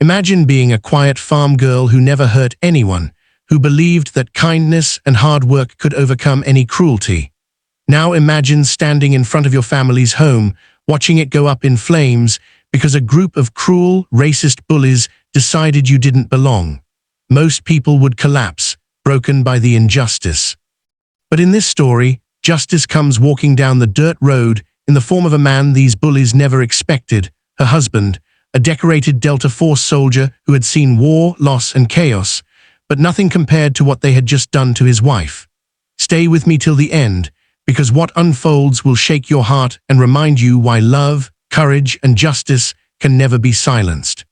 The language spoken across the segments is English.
Imagine being a quiet farm girl who never hurt anyone, who believed that kindness and hard work could overcome any cruelty. Now imagine standing in front of your family's home, watching it go up in flames because a group of cruel, racist bullies decided you didn't belong. Most people would collapse, broken by the injustice. But in this story, justice comes walking down the dirt road in the form of a man these bullies never expected, her husband, a decorated Delta Force soldier who had seen war, loss, and chaos, but nothing compared to what they had just done to his wife. Stay with me till the end, because what unfolds will shake your heart and remind you why love, courage, and justice can never be silenced.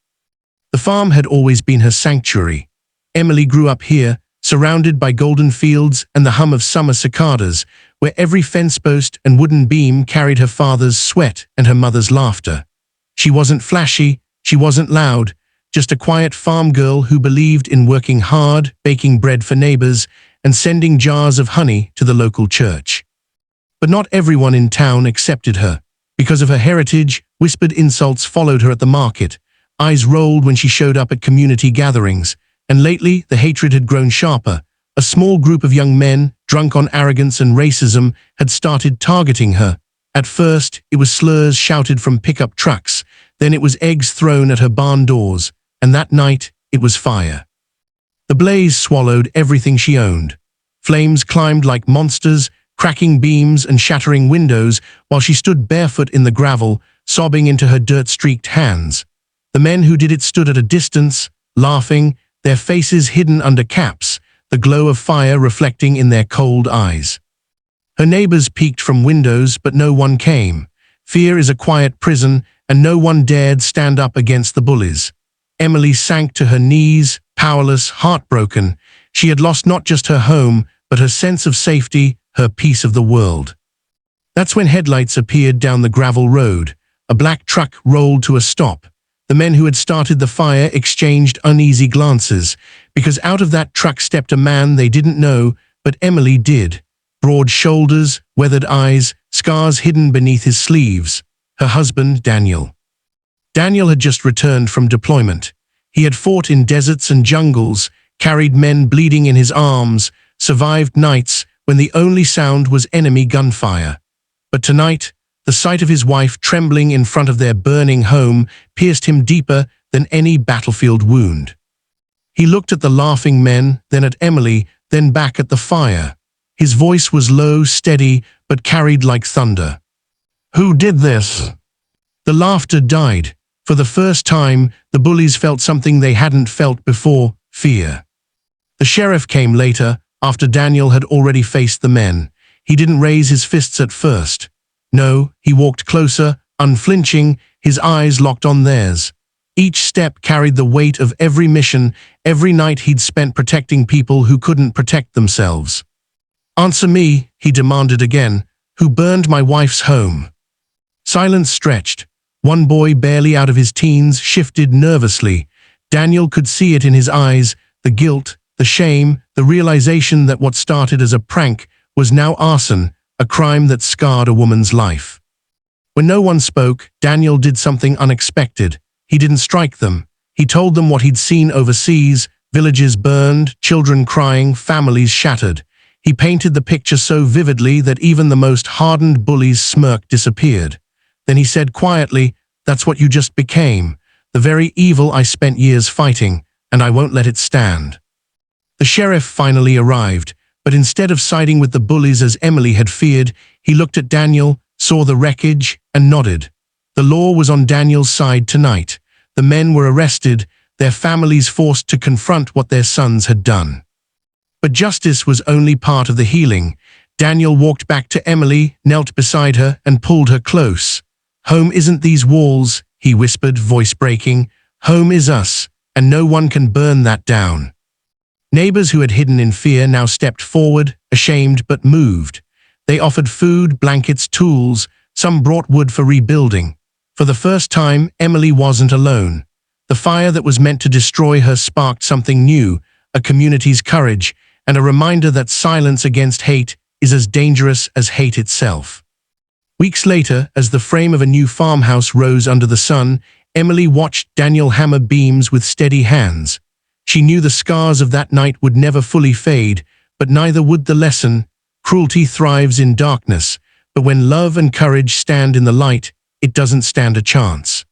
The farm had always been her sanctuary. Emily grew up here, surrounded by golden fields and the hum of summer cicadas, where every fence post and wooden beam carried her father's sweat and her mother's laughter. She wasn't flashy, she wasn't loud, just a quiet farm girl who believed in working hard, baking bread for neighbors, and sending jars of honey to the local church. But not everyone in town accepted her. Because of her heritage, whispered insults followed her at the market, eyes rolled when she showed up at community gatherings, and lately the hatred had grown sharper. A small group of young men, drunk on arrogance and racism, had started targeting her. At first, it was slurs shouted from pickup trucks, then it was eggs thrown at her barn doors, and that night, it was fire. The blaze swallowed everything she owned. Flames climbed like monsters, cracking beams and shattering windows while she stood barefoot in the gravel, sobbing into her dirt-streaked hands. The men who did it stood at a distance, laughing, their faces hidden under caps, the glow of fire reflecting in their cold eyes. Her neighbors peeked from windows, but no one came. Fear is a quiet prison, and no one dared stand up against the bullies. Emily sank to her knees, powerless, heartbroken. She had lost not just her home, but her sense of safety, her piece of the world. That's when headlights appeared down the gravel road. A black truck rolled to a stop. The men who had started the fire exchanged uneasy glances, because out of that truck stepped a man they didn't know, but Emily did. Broad shoulders, weathered eyes, scars hidden beneath his sleeves. Her husband, Daniel. Daniel had just returned from deployment. He had fought in deserts and jungles, carried men bleeding in his arms, survived nights when the only sound was enemy gunfire. But tonight, the sight of his wife trembling in front of their burning home pierced him deeper than any battlefield wound. He looked at the laughing men, then at Emily, then back at the fire. His voice was low, steady, but carried like thunder. "Who did this?" The laughter died. For the first time, the bullies felt something they hadn't felt before, fear. The sheriff came later, after Daniel had already faced the men. He didn't raise his fists at first. No, he walked closer, unflinching, his eyes locked on theirs. Each step carried the weight of every mission, every night he'd spent protecting people who couldn't protect themselves. "Answer me," he demanded again, "who burned my wife's home?" Silence stretched. One boy, barely out of his teens, shifted nervously. Daniel could see it in his eyes, the guilt, the shame, the realization that what started as a prank was now arson, a crime that scarred a woman's life. When no one spoke, Daniel did something unexpected. He didn't strike them. He told them what he'd seen overseas, villages burned, children crying, families shattered. He painted the picture so vividly that even the most hardened bully's smirk disappeared. Then he said quietly, "That's what you just became, the very evil I spent years fighting, and I won't let it stand." The sheriff finally arrived, but instead of siding with the bullies as Emily had feared, he looked at Daniel, saw the wreckage, and nodded. The law was on Daniel's side tonight. The men were arrested, their families forced to confront what their sons had done. But justice was only part of the healing. Daniel walked back to Emily, knelt beside her, and pulled her close. "Home isn't these walls," he whispered, voice breaking. "Home is us, and no one can burn that down." Neighbors who had hidden in fear now stepped forward, ashamed but moved. They offered food, blankets, tools. Some brought wood for rebuilding. For the first time, Emily wasn't alone. The fire that was meant to destroy her sparked something new, a community's courage, and a reminder that silence against hate is as dangerous as hate itself. Weeks later, as the frame of a new farmhouse rose under the sun, Emily watched Daniel hammer beams with steady hands. She knew the scars of that night would never fully fade, but neither would the lesson. Cruelty thrives in darkness, but when love and courage stand in the light, it doesn't stand a chance.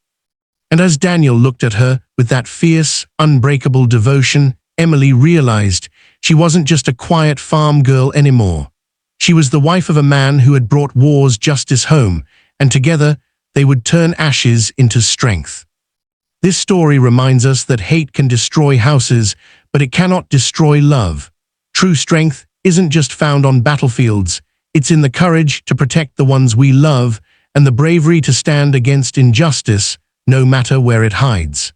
And as Daniel looked at her with that fierce, unbreakable devotion, Emily realized she wasn't just a quiet farm girl anymore. She was the wife of a man who had brought war's justice home, and together they would turn ashes into strength. This story reminds us that hate can destroy houses, but it cannot destroy love. True strength isn't just found on battlefields, it's in the courage to protect the ones we love and the bravery to stand against injustice, no matter where it hides.